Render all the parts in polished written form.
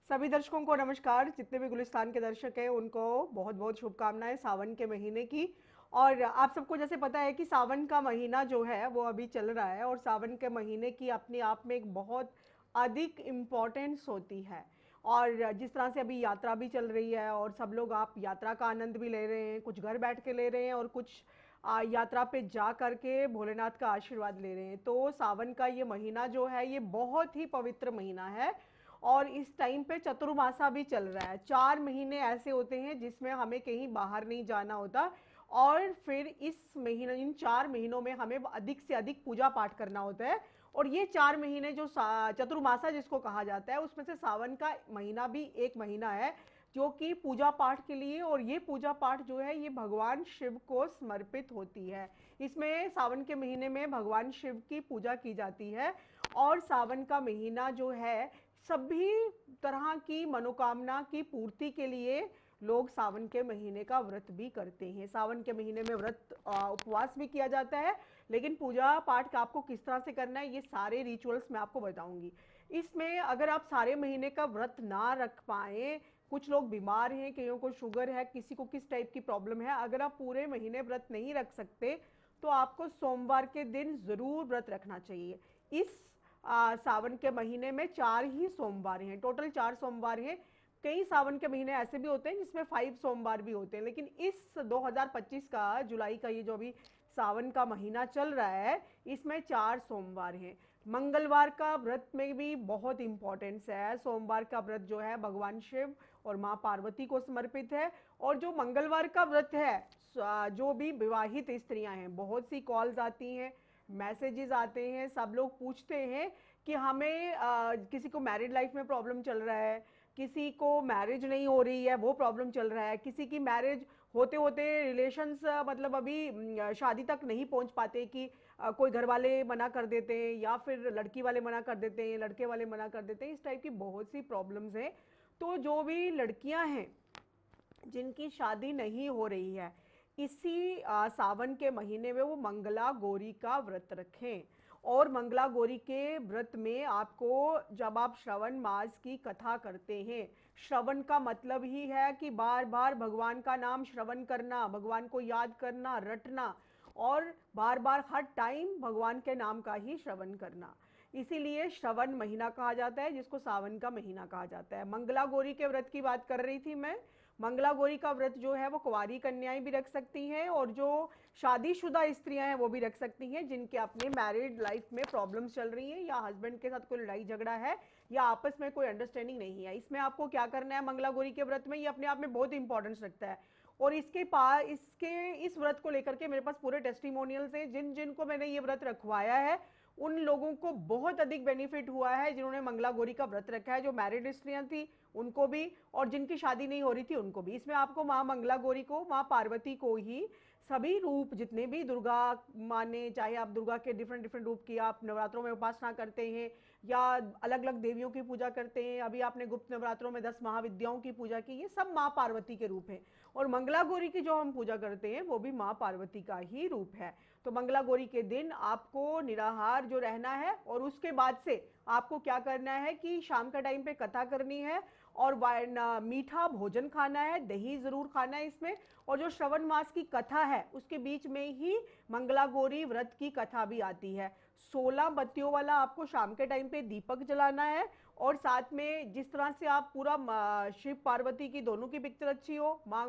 सभी दर्शकों को नमस्कार। जितने भी गुलिस्तान के दर्शक हैं उनको बहुत बहुत शुभकामनाएं सावन के महीने की। और आप सबको जैसे पता है कि सावन का महीना जो है वो अभी चल रहा है, और सावन के महीने की अपने आप में एक बहुत अधिक इम्पोर्टेंस होती है। और जिस तरह से अभी यात्रा भी चल रही है और सब लोग आप यात्रा का आनंद भी ले रहे हैं, कुछ घर बैठ के ले रहे हैं और कुछ यात्रा पे जा करके भोलेनाथ का आशीर्वाद ले रहे हैं। तो सावन का ये महीना जो है ये बहुत ही पवित्र महीना है। और इस टाइम पे चतुर्मासा भी चल रहा है। 4 महीने ऐसे होते हैं जिसमें हमें कहीं बाहर नहीं जाना होता, और फिर इस महीने इन 4 महीनों में हमें अधिक से अधिक पूजा पाठ करना होता है। और ये 4 महीने जो चतुर्मासा जिसको कहा जाता है, उसमें से सावन का महीना भी एक महीना है जो कि पूजा पाठ के लिए, और ये पूजा पाठ जो है ये भगवान शिव को समर्पित होती है। इसमें सावन के महीने में भगवान शिव की पूजा की जाती है। और सावन का महीना जो है सभी तरह की मनोकामना की पूर्ति के लिए लोग सावन के महीने का व्रत भी करते हैं। सावन के महीने में व्रत उपवास भी किया जाता है, लेकिन पूजा पाठ का आपको किस तरह से करना है ये सारे रिचुअल्स मैं आपको बताऊंगी। इसमें अगर आप सारे महीने का व्रत ना रख पाए, कुछ लोग बीमार हैं, कईयों को शुगर है, किसी को किस टाइप की प्रॉब्लम है, अगर आप पूरे महीने व्रत नहीं रख सकते तो आपको सोमवार के दिन जरूर व्रत रखना चाहिए। इस सावन के महीने में 4 ही सोमवार हैं, टोटल 4 सोमवार हैं। कई सावन के महीने ऐसे भी होते हैं जिसमें 5 सोमवार भी होते हैं, लेकिन इस 2025 का जुलाई का ये जो अभी सावन का महीना चल रहा है इसमें 4 सोमवार हैं। मंगलवार का व्रत में भी बहुत इंपॉर्टेंस है। सोमवार का व्रत जो है भगवान शिव और माँ पार्वती को समर्पित है। और जो मंगलवार का व्रत है, जो भी विवाहित स्त्रियां हैं, बहुत सी कॉल्स आती हैं, मैसेजेस आते हैं, सब लोग पूछते हैं कि हमें किसी को मैरिड लाइफ में प्रॉब्लम चल रहा है, किसी को मैरिज नहीं हो रही है वो प्रॉब्लम चल रहा है, किसी की मैरिज होते होते रिलेशंस मतलब अभी शादी तक नहीं पहुंच पाते कि कोई घर वाले मना कर देते हैं, या फिर लड़की वाले मना कर देते हैं, लड़के वाले मना कर देते हैं। इस टाइप की बहुत सी प्रॉब्लम्स हैं। तो जो भी लड़कियां हैं जिनकी शादी नहीं हो रही है, इसी सावन के महीने में वो मंगला गौरी का व्रत रखें। और मंगला गौरी के व्रत में आपको, जब आप श्रवण मास की कथा करते हैं, श्रवण का मतलब ही है कि बार बार भगवान का नाम श्रवण करना, भगवान को याद करना, रटना, और बार बार हर टाइम भगवान के नाम का ही श्रवण करना। इसीलिए श्रवण महीना कहा जाता है, जिसको सावन का महीना कहा जाता है। मंगला गौरी के व्रत की बात कर रही थी मैं। मंगला गौरी का व्रत जो है वो कुंवारी कन्याएं भी रख सकती हैं, और जो शादीशुदा स्त्रियां हैं वो भी रख सकती हैं जिनके अपने मैरिड लाइफ में प्रॉब्लम्स चल रही हैं, या हस्बैंड के साथ कोई लड़ाई झगड़ा है, या आपस में कोई अंडरस्टैंडिंग नहीं है। इसमें आपको क्या करना है मंगला गौरी के व्रत में, ये अपने आप में बहुत इंपॉर्टेंस रखता है। और इस व्रत को लेकर के मेरे पास पूरे टेस्टिमोनियल्स हैं। जिन जिन को मैंने ये व्रत रखवाया है उन लोगों को बहुत अधिक बेनिफिट हुआ है, जिन्होंने मंगला गौरी का व्रत रखा है। जो मैरिड स्त्रियां थी उनको भी, और जिनकी शादी नहीं हो रही थी उनको भी। इसमें आपको माँ मंगला गौरी को, माँ पार्वती को ही सभी रूप जितने भी दुर्गा माने, चाहे आप दुर्गा के डिफरेंट डिफरेंट रूप की आप नवरात्रों में उपासना करते हैं या अलग अलग देवियों की पूजा करते हैं, अभी आपने गुप्त नवरात्रों में 10 महाविद्याओं की पूजा की, ये सब माँ पार्वती के रूप हैं। और मंगला गौरी की जो हम पूजा करते हैं वो भी माँ पार्वती का ही रूप है। तो मंगला गौरी के दिन आपको निराहार जो रहना है, और उसके बाद से आपको क्या करना है कि शाम का टाइम पे कथा करनी है, और मीठा भोजन खाना है, दही जरूर खाना है इसमें। और जो श्रवण मास की कथा है उसके बीच में ही मंगला गौरी व्रत की कथा भी आती है। 16 बत्तियों वाला आपको शाम के टाइम पे दीपक जलाना है, और साथ में जिस तरह से आप पूरा शिव पार्वती की दोनों की पिक्चर अच्छी हो, माँ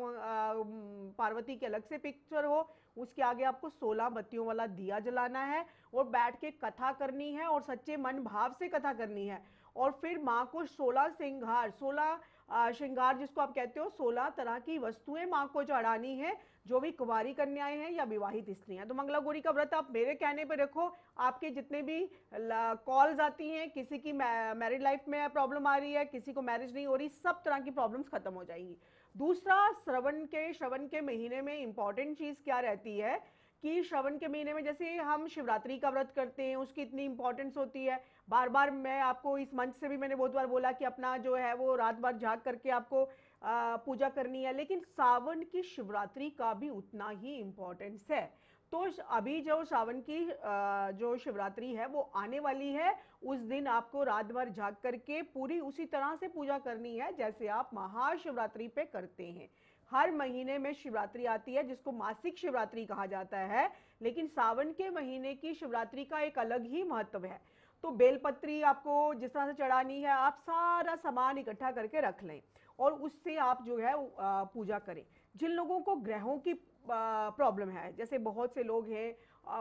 पार्वती की अलग से पिक्चर हो, उसके आगे आपको 16 बत्तियों वाला दिया जलाना है, और बैठ के कथा करनी है, और सच्चे मन भाव से कथा करनी है। और फिर माँ को 16 श्रृंगार, 16 श्रृंगार जिसको आप कहते हो, 16 तरह की वस्तुएं माँ को चढ़ानी है, जो भी कुंवारी कन्याएं हैं या विवाहित स्त्रियां। तो मंगला गौरी का व्रत आप मेरे कहने पे रखो। आपके जितने भी कॉल्स आती हैं, किसी की मैरिड लाइफ में प्रॉब्लम आ रही है, किसी को मैरिज नहीं हो रही, सब तरह की प्रॉब्लम्स खत्म हो जाएंगी। दूसरा, श्रवण के महीने में इंपॉर्टेंट चीज क्या रहती है कि श्रवण के महीने में जैसे हम शिवरात्रि का व्रत करते हैं, उसकी इतनी इंपॉर्टेंस होती है। बार बार मैं आपको इस मंच से भी मैंने बहुत बार बोला कि अपना जो है वो रात भर जाग करके आपको पूजा करनी है, लेकिन सावन की शिवरात्रि का भी उतना ही इंपॉर्टेंस है। तो अभी जो सावन की जो शिवरात्रि है वो आने वाली है, उस दिन आपको रात भर जाग करके पूरी उसी तरह से पूजा करनी है जैसे आप महाशिवरात्रि पे करते हैं। हर महीने में शिवरात्रि आती है जिसको मासिक शिवरात्रि कहा जाता है, लेकिन सावन के महीने की शिवरात्रि का एक अलग ही महत्व है। तो बेलपत्री आपको जिस तरह से चढ़ानी है, आप सारा सामान इकट्ठा करके रख लें और उससे आप जो है पूजा करें। जिन लोगों को ग्रहों की प्रॉब्लम है, जैसे बहुत से लोग हैं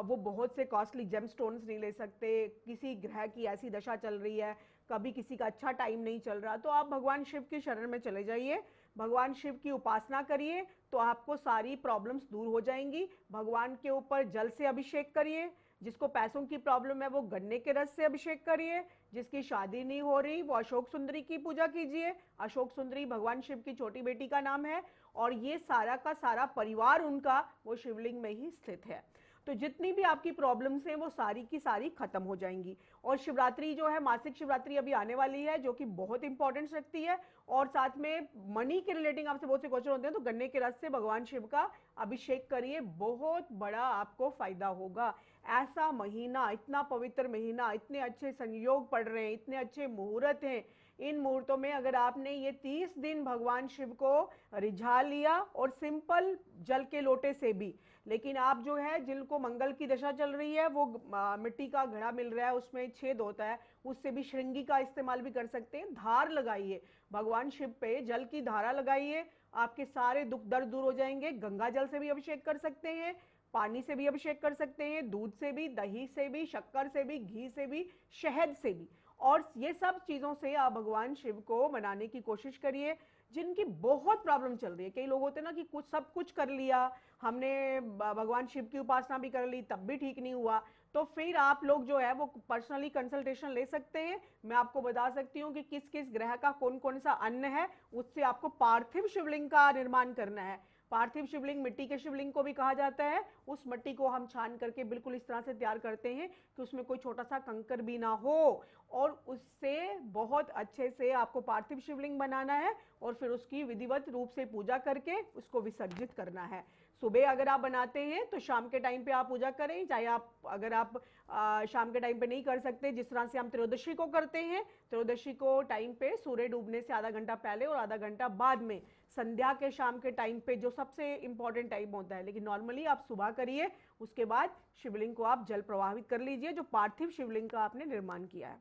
वो बहुत से कॉस्टली जेम स्टोन्स नहीं ले सकते, किसी ग्रह की ऐसी दशा चल रही है, कभी किसी का अच्छा टाइम नहीं चल रहा, तो आप भगवान शिव की शरण में चले जाइए, भगवान शिव की उपासना करिए, तो आपको सारी प्रॉब्लम्स दूर हो जाएंगी। भगवान के ऊपर जल से अभिषेक करिए, जिसको पैसों की प्रॉब्लम है वो गन्ने के रस से अभिषेक करिए, जिसकी शादी नहीं हो रही वो अशोक सुंदरी की पूजा कीजिए। अशोक सुंदरी भगवान शिव की छोटी बेटी का नाम है और ये सारा का सारा परिवार उनका वो शिवलिंग में ही स्थित है। तो जितनी भी आपकी प्रॉब्लम्स हैं वो सारी की सारी खत्म हो जाएंगी। और शिवरात्रि जो है, मासिक शिवरात्रि अभी आने वाली है, जो कि बहुत इंपॉर्टेंस रखती है। और साथ में मनी के रिलेटिंग आपसे बहुत से क्वेश्चन होते हैं, तो गन्ने के रस से भगवान शिव का अभिषेक करिए, बहुत बड़ा आपको फायदा होगा। ऐसा महीना, इतना पवित्र महीना, इतने अच्छे संयोग पड़ रहे हैं, इतने अच्छे मुहूर्त हैं, इन मुहूर्तों में अगर आपने ये 30 दिन भगवान शिव को रिझा लिया, और सिंपल जल के लोटे से भी, लेकिन आप जो है जिनको मंगल की दशा चल रही है वो मिट्टी का घड़ा मिल रहा है उसमें छेद होता है, उससे भी श्रृंगी का इस्तेमाल भी कर सकते हैं। धार लगाइए भगवान शिव पे, जल की धारा लगाइए, आपके सारे दुख दर्द दूर हो जाएंगे। गंगा जल से भी अभिषेक कर सकते हैं, पानी से भी अभिषेक कर सकते हैं, दूध से भी, दही से भी, शक्कर से भी, घी से भी, शहद से भी। और ये सब चीज़ों से आप भगवान शिव को मनाने की कोशिश करिए। जिनकी बहुत प्रॉब्लम चल रही है, कई लोग होते हैं ना कि कुछ सब कुछ कर लिया हमने, भगवान शिव की उपासना भी कर ली तब भी ठीक नहीं हुआ, तो फिर आप लोग जो है वो पर्सनली कंसल्टेशन ले सकते हैं। मैं आपको बता सकती हूँ कि किस किस ग्रह का कौन कौन सा अन्न है, उससे आपको पार्थिव शिवलिंग का निर्माण करना है। पार्थिव शिवलिंग मिट्टी के शिवलिंग को भी कहा जाता है। उस मिट्टी को हम छान करके बिल्कुल इस तरह से तैयार करते हैं कि उसमें कोई छोटा सा कंकर भी ना हो, और उससे बहुत अच्छे से आपको पार्थिव शिवलिंग बनाना है और फिर उसकी विधिवत रूप से पूजा करके उसको विसर्जित करना है। सुबह अगर आप बनाते हैं तो शाम के टाइम पे आप पूजा करें, चाहे आप अगर आप शाम के टाइम पे नहीं कर सकते, जिस तरह से हम त्रयोदशी को करते हैं, त्रयोदशी को टाइम पे सूर्य डूबने से आधा घंटा पहले और आधा घंटा बाद में, संध्या के शाम के टाइम पे जो सबसे इंपॉर्टेंट टाइम होता है, लेकिन नॉर्मली आप सुबह करिए, उसके बाद शिवलिंग को आप जल प्रवाहित कर लीजिए जो पार्थिव शिवलिंग का आपने निर्माण किया है।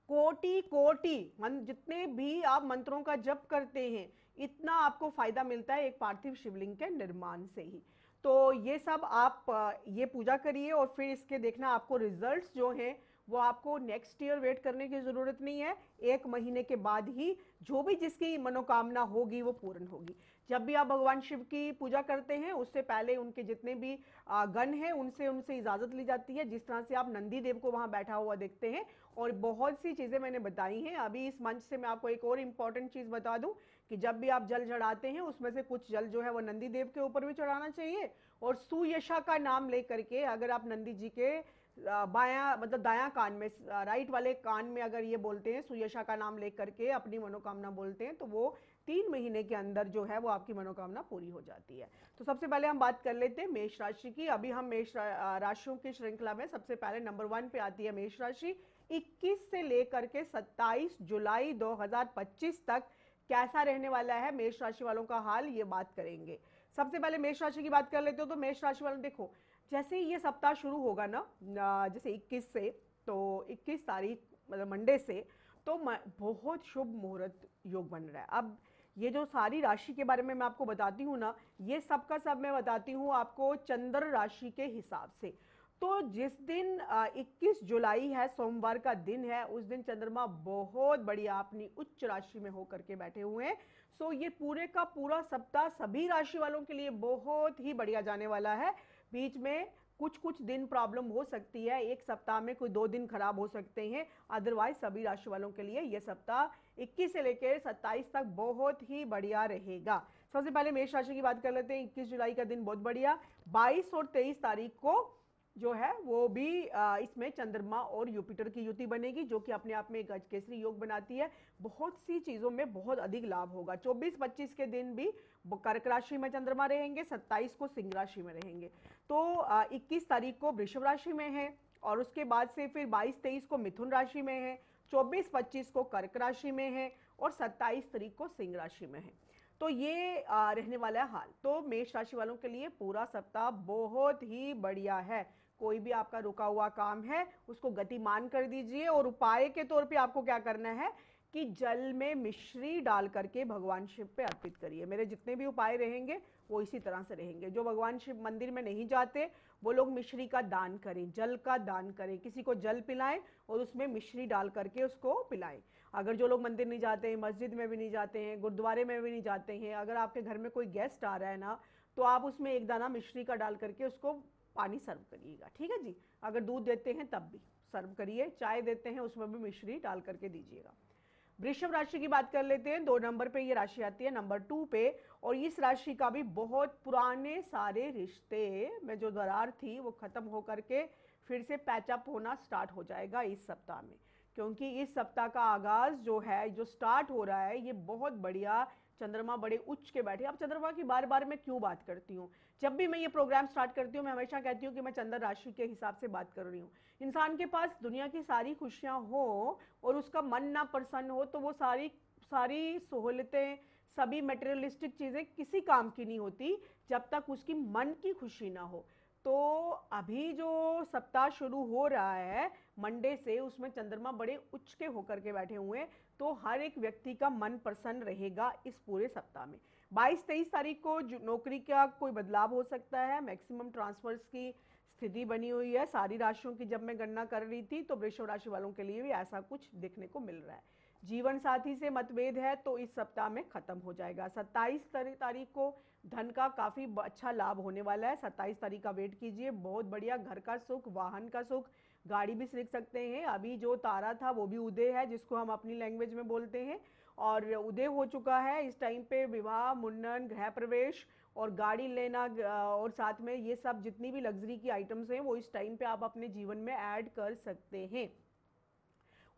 कोटि कोटि जितने भी आप मंत्रों का जप करते हैं, इतना आपको फायदा मिलता है एक पार्थिव शिवलिंग के निर्माण से ही। तो ये सब आप ये पूजा करिए और फिर इसके देखना आपको रिजल्ट्स जो हैं वो आपको नेक्स्ट ईयर वेट करने की ज़रूरत नहीं है, 1 महीने के बाद ही जो भी जिसकी मनोकामना होगी वो पूर्ण होगी। जब भी आप भगवान शिव की पूजा करते हैं उससे पहले उनके जितने भी गण हैं उनसे इजाज़त ली जाती है, जिस तरह से आप नंदी देव को वहाँ बैठा हुआ देखते हैं। और बहुत सी चीज़ें मैंने बताई हैं। अभी इस मंच से मैं आपको एक और इम्पॉर्टेंट चीज़ बता दूं कि जब भी आप जल चढ़ाते हैं उसमें से कुछ जल जो है वो नंदी देव के ऊपर भी चढ़ाना चाहिए, और सुयशा का नाम लेकर के अगर आप नंदी जी के बायां मतलब दायां कान में, राइट वाले कान में अगर ये बोलते हैं सुयशा का नाम लेकर के अपनी मनोकामना बोलते हैं, तो वो 3 महीने के अंदर जो है वो आपकी मनोकामना पूरी हो जाती है। तो सबसे पहले हम बात कर लेते हैं मेष राशि की। अभी हम मेष राशियों की श्रृंखला में सबसे पहले नंबर 1 पे आती है मेष राशि। 21 से लेकर के 27 जुलाई 2025 तक कैसा रहने वाला है मेष राशि वालों का हाल, ये बात करेंगे। सबसे पहले मेष राशि की बात कर लेते हो। तो मेष राशि वालों देखो, जैसे ही ये सप्ताह शुरू होगा ना, जैसे 21 से, तो 21 तारीख मतलब मंडे से, तो बहुत शुभ मुहूर्त योग बन रहा है। अब ये जो सारी राशि के बारे में मैं आपको बताती हूँ ना, ये सब का सब मैं बताती हूँ आपको चंद्र राशि के हिसाब से। तो जिस दिन 21 जुलाई है, सोमवार का दिन है, उस दिन चंद्रमा बहुत बढ़िया अपनी उच्च राशि में होकर के बैठे हुए हैं। सो ये पूरे का पूरा सप्ताह सभी राशि वालों के लिए बहुत ही बढ़िया जाने वाला है। बीच में कुछ कुछ दिन प्रॉब्लम हो सकती है, एक सप्ताह में कोई 2 दिन खराब हो सकते हैं, अदरवाइज सभी राशि वालों के लिए यह सप्ताह 21 से लेकर 27 तक बहुत ही बढ़िया रहेगा। सबसे पहले मेष राशि की बात कर लेते हैं। 21 जुलाई का दिन बहुत बढ़िया। 22 और 23 तारीख को जो है वो भी इसमें चंद्रमा और युपिटर की युति बनेगी, जो कि अपने आप में एक गजकेसरी योग बनाती है। बहुत सी चीजों में बहुत अधिक लाभ होगा। 24-25 के दिन भी कर्क राशि में चंद्रमा रहेंगे, 27 को सिंह राशि में रहेंगे। तो 21 तारीख को वृषभ राशि में है और उसके बाद से फिर 22-23 को मिथुन राशि में है, 24-25 को कर्क राशि में है और 27 तारीख को सिंह राशि में है। तो ये रहने वाला है हाल। तो मेष राशि वालों के लिए पूरा सप्ताह बहुत ही बढ़िया है। कोई भी आपका रुका हुआ काम है उसको गतिमान कर दीजिए, और उपाय के तौर पे आपको क्या करना है कि जल में मिश्री डाल करके भगवान शिव पे अर्पित करिए। मेरे जितने भी उपाय रहेंगे वो इसी तरह से रहेंगे। जो भगवान शिव मंदिर में नहीं जाते वो लोग मिश्री का दान करें, जल का दान करें, किसी को जल पिलाएं और उसमें मिश्री डाल करके उसको पिलाएं। अगर जो लोग मंदिर नहीं जाते हैं, मस्जिद में भी नहीं जाते हैं, गुरुद्वारे में भी नहीं जाते हैं, अगर आपके घर में कोई गेस्ट आ रहा है ना, तो आप उसमें एक दाना मिश्री का डाल करके उसको पानी सर्व करिएगा, ठीक है जी। अगर दूध देते हैं तब भी सर्व करिए, चाय देते हैं उसमें भी मिश्री डाल करके दीजिएगा। वृषभ राशि की बात कर लेते हैं। 2 नंबर पे ये राशि आती है, नंबर 2 पे। और इस राशि का भी बहुत पुराने सारे रिश्ते में जो दरार थी वो खत्म होकर के फिर से पैचअप होना स्टार्ट हो जाएगा इस सप्ताह में। क्योंकि इस सप्ताह का आगाज जो है, जो स्टार्ट हो रहा है, ये बहुत बढ़िया। चंद्रमा बड़े उच्च के बैठे। अब चंद्रमा की बार बार मैं क्यों बात करती हूँ? जब भी मैं ये प्रोग्राम स्टार्ट करती हूँ मैं हमेशा कहती हूँ कि मैं चंद्र राशि के हिसाब से बात कर रही हूँ। इंसान के पास दुनिया की सारी खुशियां हो और उसका मन ना प्रसन्न हो तो वो सारी सारी सहूलतें, सभी मटेरियलिस्टिक चीज़ें किसी काम की नहीं होती जब तक उसकी मन की खुशी ना हो। तो अभी जो सप्ताह शुरू हो रहा है मंडे से, उसमें चंद्रमा बड़े उच्च के होकर के बैठे हुए हैं, तो हर एक व्यक्ति का मन प्रसन्न रहेगा इस पूरे सप्ताह में। 22-23 तारीख को नौकरी का कोई बदलाव हो सकता है, मैक्सिमम ट्रांसफर्स की स्थिति बनी हुई है। सारी राशियों की जब मैं गणना कर रही थी तो वृषभ राशि वालों के लिए भी ऐसा कुछ देखने को मिल रहा है। जीवन साथी से मतभेद है तो इस सप्ताह में खत्म हो जाएगा। 27 तारीख को धन का काफी अच्छा लाभ होने वाला है। 27 तारीख का वेट कीजिए, बहुत बढ़िया। घर का सुख, वाहन का सुख, गाड़ी भी सीख सकते हैं। अभी जो तारा था वो भी उदय है, जिसको हम अपनी लैंग्वेज में बोलते हैं, और उदय हो चुका है। इस टाइम पे विवाह, मुंडन, गृह प्रवेश और गाड़ी लेना, और साथ में ये सब जितनी भी लग्जरी की आइटम्स हैं वो इस टाइम पे आप अपने जीवन में ऐड कर सकते हैं।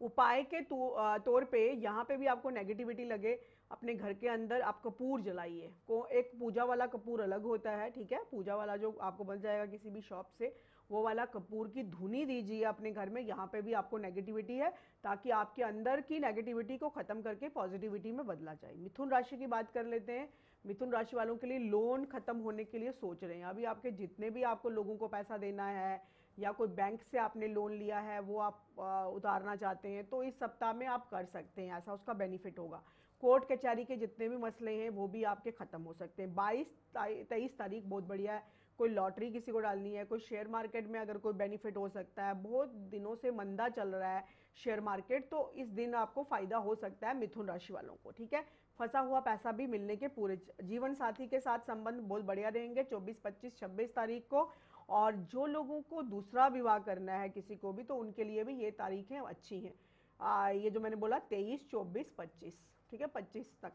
उपाय के तौर पे यहाँ पे भी आपको नेगेटिविटी लगे, अपने घर के अंदर आप कपूर जलाइए। को एक पूजा वाला कपूर अलग होता है, ठीक है, पूजा वाला जो आपको मिल जाएगा किसी भी शॉप से, वो वाला कपूर की धुनी दीजिए अपने घर में। यहाँ पे भी आपको नेगेटिविटी है, ताकि आपके अंदर की नेगेटिविटी को खत्म करके पॉजिटिविटी में बदला जाए। मिथुन राशि की बात कर लेते हैं। मिथुन राशि वालों के लिए लोन खत्म होने के लिए सोच रहे हैं। अभी आपके जितने भी आपको लोगों को पैसा देना है या कोई बैंक से आपने लोन लिया है वो आप उतारना चाहते हैं, तो इस सप्ताह में आप कर सकते हैं, ऐसा उसका बेनिफिट होगा। कोर्ट कचहरी के जितने भी मसले हैं वो भी आपके खत्म हो सकते हैं। 22-23 तारीख बहुत बढ़िया है। कोई लॉटरी किसी को डालनी है, कोई शेयर मार्केट में अगर कोई बेनिफिट हो सकता है, बहुत दिनों से मंदा चल रहा है शेयर मार्केट, तो इस दिन आपको फायदा हो सकता है मिथुन राशि वालों को, ठीक है। फंसा हुआ पैसा भी मिलने के पूरे। जीवन साथी के साथ संबंध बहुत बढ़िया रहेंगे 24, 25, 26 तारीख को। और जो लोगों को दूसरा विवाह करना है किसी को भी, तो उनके लिए भी ये तारीखें अच्छी हैं। ये जो मैंने बोला 23, 24, 25, ठीक है, 25 तक।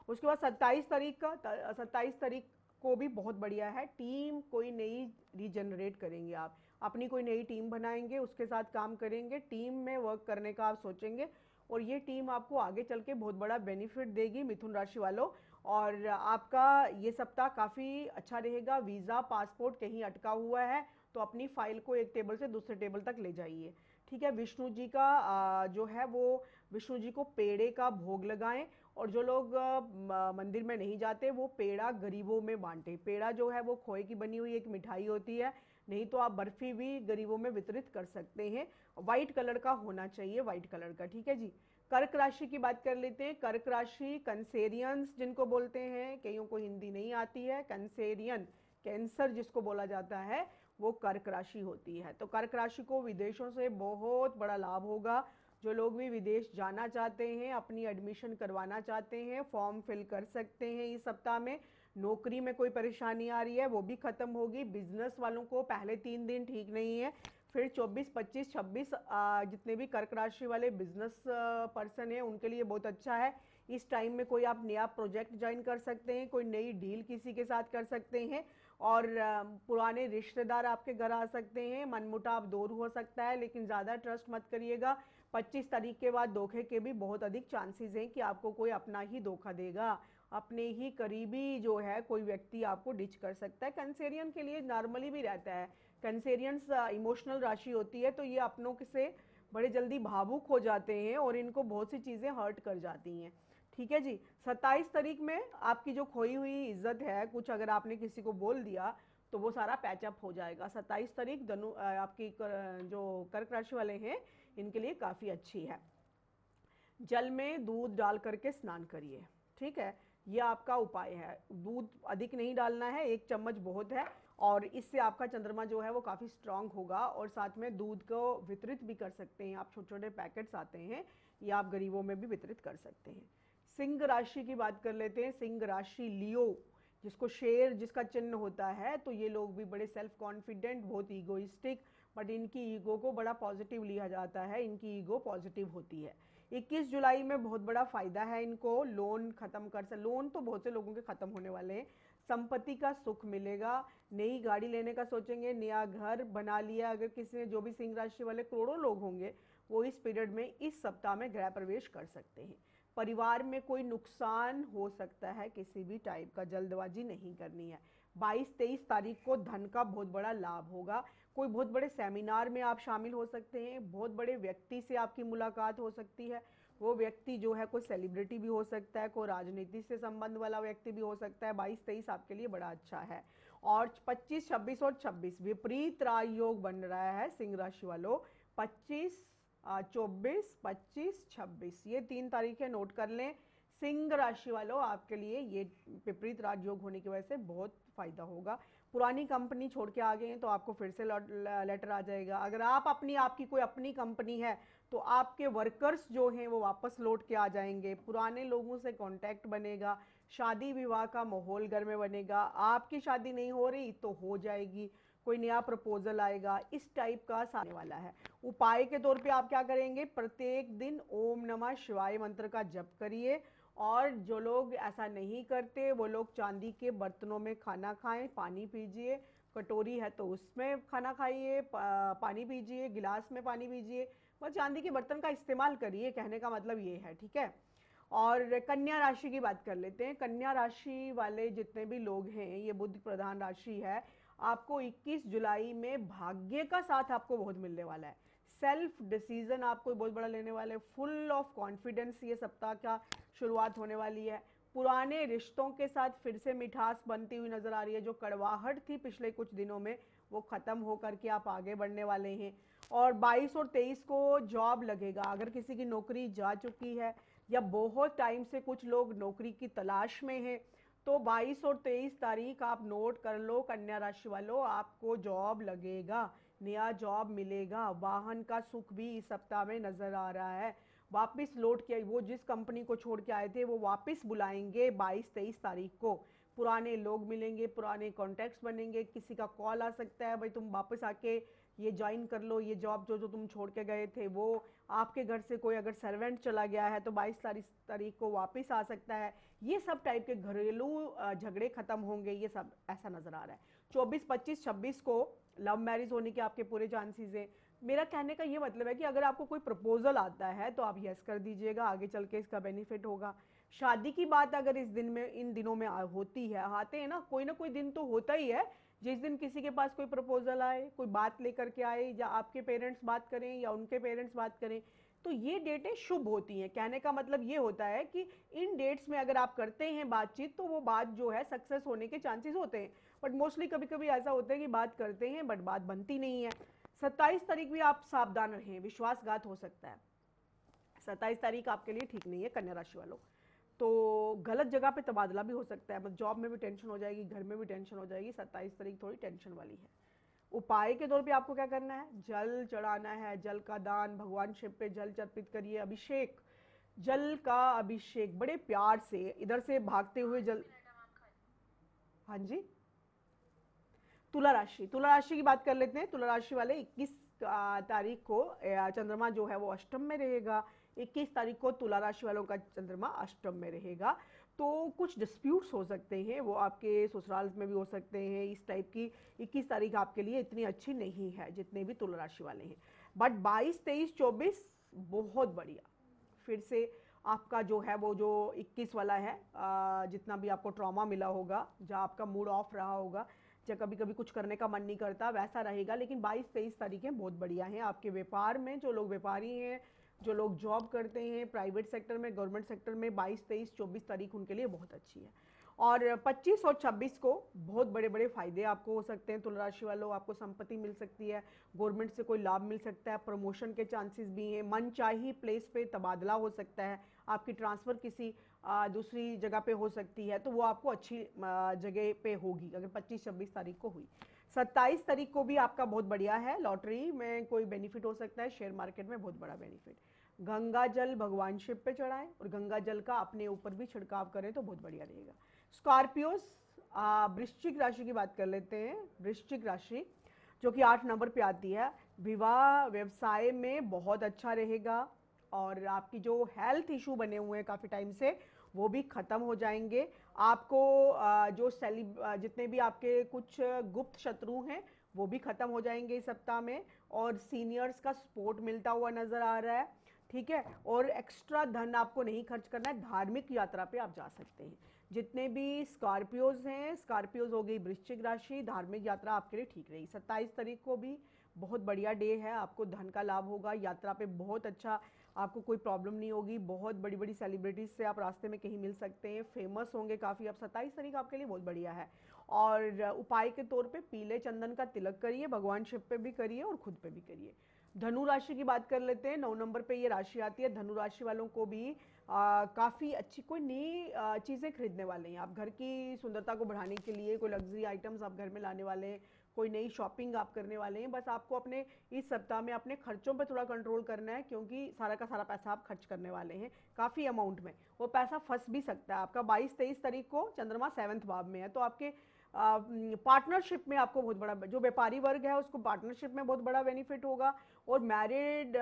उसके बाद 27 तारीख को भी बहुत बढ़िया है। टीम कोई नई रीजनरेट करेंगे आप, अपनी कोई नई टीम बनाएंगे, उसके साथ काम करेंगे, टीम में वर्क करने का आप सोचेंगे, और ये टीम आपको आगे चल के बहुत बड़ा बेनिफिट देगी मिथुन राशि वालों। और आपका ये सप्ताह काफ़ी अच्छा रहेगा। वीज़ा, पासपोर्ट कहीं अटका हुआ है तो अपनी फाइल को एक टेबल से दूसरे टेबल तक ले जाइए, ठीक है। विष्णु जी का जो है वो विष्णु जी को पेड़े का भोग लगाएं, और जो लोग मंदिर में नहीं जाते वो पेड़ा गरीबों में बांटें। पेड़ा जो है वो खोए की बनी हुई एक मिठाई होती है, नहीं तो आप बर्फी भी गरीबों में वितरित कर सकते हैं। व्हाइट कलर का होना चाहिए, व्हाइट कलर का, ठीक है जी। कर्क राशि की बात कर लेते हैं। कर्क राशि कंसेरियंस जिनको बोलते हैं, कईयों को हिंदी नहीं आती है, कंसेरियन, कैंसर जिसको बोला जाता है, वो कर्क राशि होती है। तो कर्क राशि को विदेशों से बहुत बड़ा लाभ होगा। जो लोग भी विदेश जाना चाहते हैं, अपनी एडमिशन करवाना चाहते हैं, फॉर्म फिल कर सकते हैं इस सप्ताह में। नौकरी में कोई परेशानी आ रही है वो भी खत्म होगी। बिजनेस वालों को पहले 3 दिन ठीक नहीं है, फिर 24, 25, 26 जितने भी कर्क राशि वाले बिजनेस पर्सन हैं उनके लिए बहुत अच्छा है। इस टाइम में कोई आप नया प्रोजेक्ट ज्वाइन कर सकते हैं, कोई नई डील किसी के साथ कर सकते हैं, और पुराने रिश्तेदार आपके घर आ सकते हैं। मनमुटाव दूर हो सकता है, लेकिन ज़्यादा ट्रस्ट मत करिएगा। 25 तारीख के बाद धोखे के भी बहुत अधिक चांसेस हैं कि आपको कोई अपना ही धोखा देगा। अपने ही करीबी जो है कोई व्यक्ति आपको डिच कर सकता है। कंसेरियन के लिए नॉर्मली भी रहता है कैंसेरियंस इमोशनल राशि होती है, तो ये अपनों से बड़े जल्दी भावुक हो जाते हैं और इनको बहुत सी चीज़ें हर्ट कर जाती हैं। ठीक है जी। 27 तारीख में आपकी जो खोई हुई इज्जत है, कुछ अगर आपने किसी को बोल दिया तो वो सारा पैचअप हो जाएगा। 27 तारीख आपकी जो कर्क राशि वाले हैं इनके लिए काफ़ी अच्छी है। जल में दूध डाल करके स्नान करिए, ठीक है, ये आपका उपाय है। दूध अधिक नहीं डालना है, 1 चम्मच बहुत है, और इससे आपका चंद्रमा जो है वो काफ़ी स्ट्रांग होगा। और साथ में दूध को वितरित भी कर सकते हैं आप, छोटे छोटे पैकेट्स आते हैं, या आप गरीबों में भी वितरित कर सकते हैं। सिंह राशि की बात कर लेते हैं। सिंह राशि लियो, जिसको शेर जिसका चिन्ह होता है, तो ये लोग भी बड़े सेल्फ कॉन्फिडेंट, बहुत ईगोइस्टिक, बट इनकी ईगो को बड़ा पॉजिटिव लिया जाता है, इनकी ईगो पॉजिटिव होती है। 21 जुलाई में बहुत बड़ा फायदा है इनको, लोन खत्म लोन तो बहुत से लोगों के खत्म होने वाले हैं। संपत्ति का सुख मिलेगा, नई गाड़ी लेने का सोचेंगे, नया घर बना लिया अगर किसी ने, जो भी सिंह राशि वाले करोड़ों लोग होंगे वो इस पीरियड में, इस सप्ताह में गृह प्रवेश कर सकते हैं। परिवार में कोई नुकसान हो सकता है, किसी भी टाइप का, जल्दबाजी नहीं करनी है। 22-23 तारीख को धन का बहुत बड़ा लाभ होगा, कोई बहुत बड़े सेमिनार में आप शामिल हो सकते हैं, बहुत बड़े व्यक्ति से आपकी मुलाकात हो सकती है। वो व्यक्ति जो है कोई सेलिब्रिटी भी हो सकता है, कोई राजनीति से संबंध वाला व्यक्ति भी हो सकता है। 22-23 आपके लिए बड़ा अच्छा है। और 25, 26 और 26 विपरीत राजयोग बन रहा है सिंह राशि वालों। 25, 24, 25, 26 ये 3 तारीखें नोट कर लें। सिंह राशि वालों आपके लिए ये विपरीत राजयोग होने की वजह से बहुत फायदा होगा। पुरानी कंपनी छोड़ के आ गए हैं तो आपको फिर से लेटर आ जाएगा। अगर आप आपकी कोई अपनी कंपनी है तो आपके वर्कर्स जो हैं वो वापस लौट के आ जाएंगे, पुराने लोगों से कांटेक्ट बनेगा, शादी विवाह का माहौल घर में बनेगा। आपकी शादी नहीं हो रही तो हो जाएगी, कोई नया प्रपोजल आएगा, इस टाइप का आने वाला है। उपाय के तौर पे आप क्या करेंगे, प्रत्येक दिन ओम नमः शिवाय मंत्र का जप करिए। और जो लोग ऐसा नहीं करते वो लोग चांदी के बर्तनों में खाना खाएं, पानी पीजिए, कटोरी है तो उसमें खाना खाइए, पानी पीजिए, गिलास में पानी पीजिए, बस चांदी के बर्तन का इस्तेमाल करिए, कहने का मतलब ये है, ठीक है। और कन्या राशि की बात कर लेते हैं। कन्या राशि वाले जितने भी लोग हैं, ये बुध प्रधान राशि है। आपको 21 जुलाई में भाग्य का साथ आपको बहुत मिलने वाला है, सेल्फ डिसीजन आपको बहुत बड़ा लेने वाले, फुल ऑफ कॉन्फिडेंस ये सप्ताह का शुरुआत होने वाली है। पुराने रिश्तों के साथ फिर से मिठास बनती हुई नजर आ रही है, जो कड़वाहट थी पिछले कुछ दिनों में वो खत्म होकर के आप आगे बढ़ने वाले हैं। और 22 और 23 को जॉब लगेगा, अगर किसी की नौकरी जा चुकी है या बहुत टाइम से कुछ लोग नौकरी की तलाश में हैं, तो 22 और 23 तारीख आप नोट कर लो कन्या राशि वालों, आपको जॉब लगेगा, नया जॉब मिलेगा। वाहन का सुख भी इस सप्ताह में नजर आ रहा है। वापस लौट के वो जिस कंपनी को छोड़ के आए थे वो वापस बुलाएंगे 22-23 तारीख को। पुराने लोग मिलेंगे, पुराने कॉन्टैक्ट्स बनेंगे, किसी का कॉल आ सकता है, भाई तुम वापस आके ये ज्वाइन कर लो, ये जॉब जो जो तुम छोड़ के गए थे वो। आपके घर से कोई अगर सर्वेंट चला गया है तो 22 तारीख को वापस आ सकता है। ये सब टाइप के घरेलू झगड़े खत्म होंगे, ये सब ऐसा नजर आ रहा है। 24, 25, 26 को लव मैरिज होने के आपके पूरे चांसेस हैं। मेरा कहने का ये मतलब है कि अगर आपको कोई प्रपोजल आता है तो आप यस कर दीजिएगा, आगे चल के इसका बेनिफिट होगा। शादी की बात अगर इन दिनों में होती है, आते हैं ना कोई दिन तो होता ही है जिस दिन किसी के पास कोई प्रपोजल आए, कोई बात लेकर के आए, या आपके पेरेंट्स बात करें या उनके पेरेंट्स बात करें, तो ये डेटें शुभ होती हैं। कहने का मतलब ये होता है कि इन डेट्स में अगर आप करते हैं बातचीत तो वो बात जो है सक्सेस होने के चांसेस होते हैं। बट मोस्टली कभी कभी ऐसा होता है कि बात करते हैं बट बात बनती नहीं है। 27 तारीख भी आप सावधान रहें, विश्वासघात हो सकता है। 27 तारीख आपके लिए ठीक नहीं है कन्या राशि वालों। तो गलत जगह पे तबादला भी हो सकता है, मतलब जॉब में भी टेंशन हो जाएगी, घर में भी टेंशन हो जाएगी। 27 तारीख थोड़ी टेंशन वाली है। उपाय के तौर पे आपको क्या करना है, जल चढ़ाना है, जल का दान, भगवान शिव पे जल अर्पित करिए, अभिषेक, जल का अभिषेक बड़े प्यार से, इधर से भागते हुए जल। हाँ जी। तुला राशि की बात कर लेते हैं। तुला राशि वाले 21 तारीख को चंद्रमा जो है वो अष्टम में रहेगा। 21 तारीख को तुला राशि वालों का चंद्रमा अष्टम में रहेगा, तो कुछ डिस्प्यूट्स हो सकते हैं, वो आपके ससुराल में भी हो सकते हैं, इस टाइप की। 21 तारीख आपके लिए इतनी अच्छी नहीं है जितने भी तुला राशि वाले हैं। बट 22, 23, 24 बहुत बढ़िया। फिर से आपका जो है वो जो 21 वाला है, जितना भी आपको ट्रॉमा मिला होगा, जहाँ आपका मूड ऑफ रहा होगा, जब कभी कभी कुछ करने का मन नहीं करता वैसा रहेगा, लेकिन 22-23 तारीखें बहुत बढ़िया हैं आपके व्यापार में। जो लोग व्यापारी हैं, जो लोग जॉब करते हैं प्राइवेट सेक्टर में, गवर्नमेंट सेक्टर में, 22-23-24 तारीख उनके लिए बहुत अच्छी है। और 25 और 26 को बहुत बड़े बड़े फायदे आपको हो सकते हैं तुला राशि वालों। आपको संपत्ति मिल सकती है, गवर्नमेंट से कोई लाभ मिल सकता है, प्रमोशन के चांसेस भी हैं, मनचाही प्लेस पे तबादला हो सकता है, आपकी ट्रांसफ़र किसी दूसरी जगह पे हो सकती है, तो वो आपको अच्छी जगह पे होगी अगर 25-26 तारीख को हुई। 27 तारीख को भी आपका बहुत बढ़िया है, लॉटरी में कोई बेनिफिट हो सकता है, शेयर मार्केट में बहुत बड़ा बेनिफिट। गंगा जल भगवान शिव पे चढ़ाएं और गंगा जल का अपने ऊपर भी छिड़काव करें तो बहुत बढ़िया रहेगा। स्कॉर्पियोस, वृश्चिक राशि की बात कर लेते हैं। वृश्चिक राशि जो कि 8 नंबर पे आती है, विवाह व्यवसाय में बहुत अच्छा रहेगा और आपकी जो हेल्थ इशू बने हुए हैं काफ़ी टाइम से वो भी ख़त्म हो जाएंगे। आपको जो जितने भी आपके कुछ गुप्त शत्रु हैं वो भी ख़त्म हो जाएंगे इस सप्ताह में, और सीनियर्स का सपोर्ट मिलता हुआ नज़र आ रहा है, ठीक है। और एक्स्ट्रा धन आपको नहीं खर्च करना है, धार्मिक यात्रा पे आप जा सकते हैं। जितने भी स्कॉर्पियोज हैं, स्कॉर्पियोज हो गई वृश्चिक राशि, धार्मिक यात्रा आपके लिए ठीक रहेगी। 27 तारीख को भी बहुत बढ़िया डे है, आपको धन का लाभ होगा, यात्रा पे बहुत अच्छा, आपको कोई प्रॉब्लम नहीं होगी। बहुत बड़ी बड़ी सेलिब्रिटीज से आप रास्ते में कहीं मिल सकते हैं, फेमस होंगे काफ़ी। अब 27 तारीख आपके लिए बहुत बढ़िया है। और उपाय के तौर पे पीले चंदन का तिलक करिए, भगवान शिव पे भी करिए और खुद पे भी करिए। धनु राशि की बात कर लेते हैं, 9 नंबर पे ये राशि आती है। धनु राशि वालों को भी काफ़ी अच्छी कोई नई चीज़ें खरीदने वाले हैं आप, घर की सुंदरता को बढ़ाने के लिए कोई लग्जरी आइटम्स आप घर में लाने वाले हैं, कोई नई शॉपिंग आप करने वाले हैं। बस आपको अपने इस सप्ताह में अपने खर्चों पे थोड़ा कंट्रोल करना है, क्योंकि सारा का सारा पैसा आप खर्च करने वाले हैं काफ़ी अमाउंट में, वो पैसा फंस भी सकता है आपका। 22-23 तारीख को चंद्रमा 7वें भाव में है, तो आपके पार्टनरशिप में आपको बहुत बड़ा, जो व्यापारी वर्ग है उसको पार्टनरशिप में बहुत बड़ा बेनिफिट होगा। और मैरिड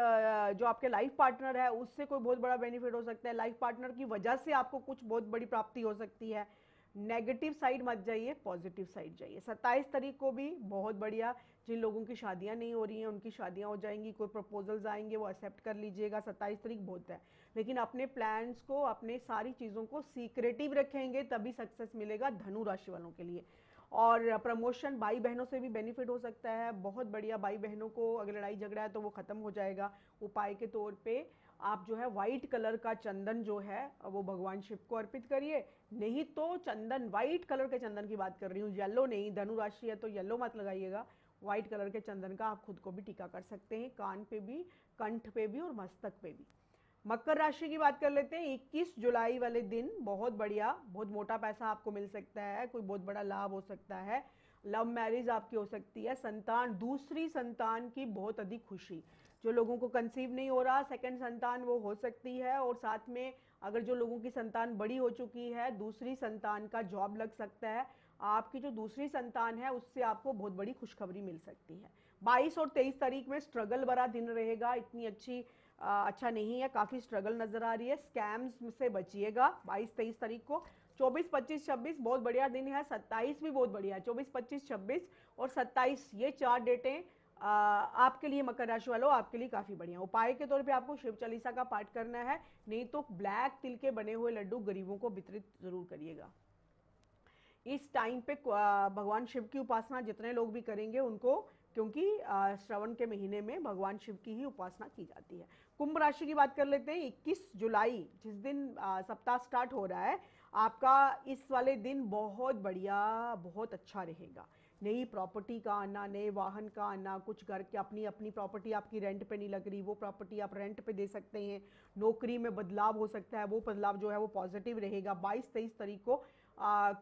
जो आपके लाइफ पार्टनर है उससे कोई बहुत बड़ा बेनिफिट हो सकता है, लाइफ पार्टनर की वजह से आपको कुछ बहुत बड़ी प्राप्ति हो सकती है। नेगेटिव साइड मत जाइए, पॉजिटिव साइड जाइए। 27 तारीख को भी बहुत बढ़िया, जिन लोगों की शादियां नहीं हो रही हैं उनकी शादियां हो जाएंगी, कोई प्रपोजल्स आएंगे वो एक्सेप्ट कर लीजिएगा। 27 तारीख बहुत है, लेकिन अपने प्लान्स को, अपने सारी चीज़ों को सीक्रेटिव रखेंगे तभी सक्सेस मिलेगा धनु राशि वालों के लिए। और प्रमोशन, भाई बहनों से भी बेनिफिट हो सकता है, बहुत बढ़िया। भाई बहनों को अगर लड़ाई झगड़ा है तो वो ख़त्म हो जाएगा। उपाय के तौर पे आप जो है वाइट कलर का चंदन जो है वो भगवान शिव को अर्पित करिए, नहीं तो चंदन, वाइट कलर के चंदन की बात कर रही हूँ, येलो नहीं। धनु राशि है तो येलो मत लगाइएगा, वाइट कलर के चंदन का आप खुद को भी टीका कर सकते हैं, कान पे भी, कंठ पे भी और मस्तक पे भी। मकर राशि की बात कर लेते हैं। 21 जुलाई वाले दिन बहुत बढ़िया, बहुत मोटा पैसा आपको मिल सकता है, कोई बहुत बड़ा लाभ हो सकता है, लव मैरिज आपकी हो सकती है, संतान, दूसरी संतान की बहुत अधिक खुशी। जो लोगों को कंसीव नहीं हो रहा, सेकंड संतान वो हो सकती है। और साथ में अगर जो लोगों की संतान बड़ी हो चुकी है, दूसरी संतान का जॉब लग सकता है। आपकी जो दूसरी संतान है उससे आपको बहुत बड़ी खुशखबरी मिल सकती है। 22 और 23 तारीख में स्ट्रगल भरा दिन रहेगा, इतनी अच्छा नहीं है, काफ़ी स्ट्रगल नज़र आ रही है। स्कैम्स से बचिएगा 22-23 तारीख को। 24-25-26 बहुत बढ़िया दिन है, 27 भी बहुत बढ़िया है। 24-25-26 और 27 ये 4 डेटें आपके लिए मकर राशि वालों, आपके लिए काफ़ी बढ़िया। उपाय के तौर पे आपको शिव चालीसा का पाठ करना है, नहीं तो ब्लैक तिल के बने हुए लड्डू गरीबों को वितरित जरूर करिएगा। इस टाइम पे भगवान शिव की उपासना जितने लोग भी करेंगे उनको, क्योंकि श्रवण के महीने में भगवान शिव की ही उपासना की जाती है। कुंभ राशि की बात कर लेते हैं। 21 जुलाई जिस दिन सप्ताह स्टार्ट हो रहा है, आपका इस वाले दिन बहुत बढ़िया, बहुत अच्छा रहेगा। नई प्रॉपर्टी का आना, नए वाहन का आना, कुछ घर की अपनी अपनी प्रॉपर्टी आपकी रेंट पे नहीं लग रही, वो प्रॉपर्टी आप रेंट पे दे सकते हैं। नौकरी में बदलाव हो सकता है, वो बदलाव जो है वो पॉजिटिव रहेगा। 22-23 तारीख को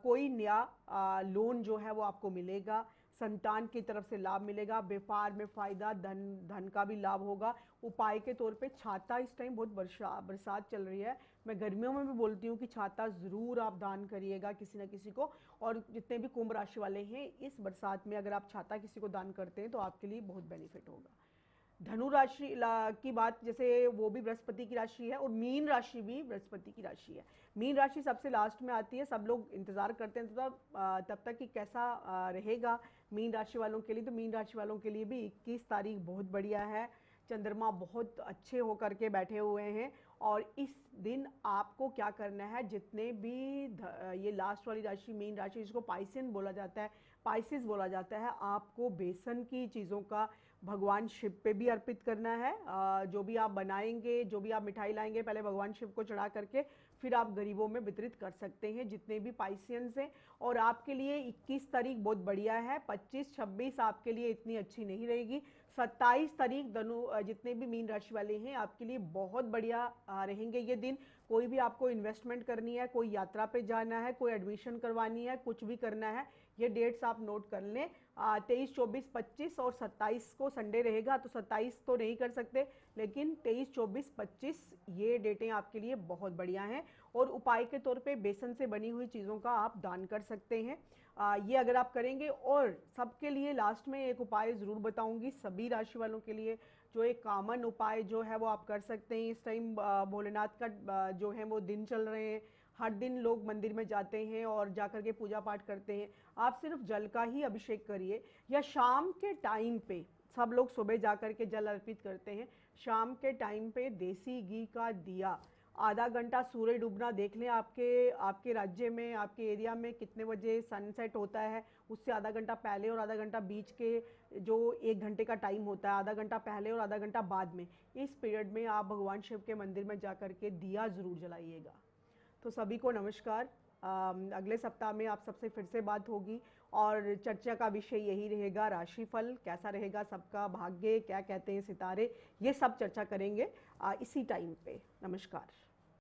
कोई नया लोन जो है वो आपको मिलेगा, संतान की तरफ से लाभ मिलेगा, व्यापार में फायदा, धन का भी लाभ होगा। उपाय के तौर पे छाता, इस टाइम बहुत बरसात चल रही है, मैं गर्मियों में भी बोलती हूँ कि छाता ज़रूर आप दान करिएगा किसी न किसी को। और जितने भी कुंभ राशि वाले हैं, इस बरसात में अगर आप छाता किसी को दान करते हैं तो आपके लिए बहुत बेनिफिट होगा। धनु राशि की बात, जैसे वो भी बृहस्पति की राशि है, और मीन राशि भी बृहस्पति की राशि है। मीन राशि सबसे लास्ट में आती है, सब लोग इंतजार करते हैं तब तक कि कैसा रहेगा मीन राशि वालों के लिए। तो मीन राशि वालों के लिए भी 21 तारीख बहुत बढ़िया है, चंद्रमा बहुत अच्छे होकर के बैठे हुए हैं और इस दिन आपको क्या करना है, जितने भी ये लास्ट वाली राशि मीन राशि जिसको पाइसिन बोला जाता है, पाइसिस बोला जाता है, आपको बेसन की चीज़ों का भगवान शिव पे भी अर्पित करना है। जो भी आप बनाएंगे, जो भी आप मिठाई लाएंगे, पहले भगवान शिव को चढ़ा करके फिर आप गरीबों में वितरित कर सकते हैं जितने भी पाइसियंस हैं। और आपके लिए 21 तारीख बहुत बढ़िया है, 25-26 आपके लिए इतनी अच्छी नहीं रहेगी, 27 तारीख जितने भी मीन राशि वाले हैं आपके लिए बहुत बढ़िया रहेंगे ये दिन। कोई भी आपको इन्वेस्टमेंट करनी है, कोई यात्रा पे जाना है, कोई एडमिशन करवानी है, कुछ भी करना है, ये डेट्स आप नोट कर लें। 23, 24, 25 और 27 को संडे रहेगा, तो 27 तो नहीं कर सकते, लेकिन 23, 24, 25 ये डेटें आपके लिए बहुत बढ़िया हैं। और उपाय के तौर पे बेसन से बनी हुई चीज़ों का आप दान कर सकते हैं, ये अगर आप करेंगे। और सबके लिए लास्ट में एक उपाय ज़रूर बताऊंगी, सभी राशि वालों के लिए जो एक कॉमन उपाय जो है वो आप कर सकते हैं। इस टाइम भोलेनाथ का जो है वो दिन चल रहे हैं, हर दिन लोग मंदिर में जाते हैं और जाकर के पूजा पाठ करते हैं। आप सिर्फ जल का ही अभिषेक करिए, या शाम के टाइम पे सब लोग सुबह जाकर के जल अर्पित करते हैं, शाम के टाइम पे देसी घी का दिया, आधा घंटा सूर्य डूबना देख लें आपके राज्य में, आपके एरिया में कितने बजे सनसेट होता है, उससे आधा घंटा पहले और आधा घंटा बीच के जो 1 घंटे का टाइम होता है, आधा घंटा पहले और आधा घंटा बाद में, इस पीरियड में आप भगवान शिव के मंदिर में जाकर के दिया ज़रूर जलाइएगा। तो सभी को नमस्कार। अगले सप्ताह में आप सबसे फिर से बात होगी और चर्चा का विषय यही रहेगा, राशिफल कैसा रहेगा, सबका भाग्य क्या कहते हैं सितारे, ये सब चर्चा करेंगे इसी टाइम पे। नमस्कार।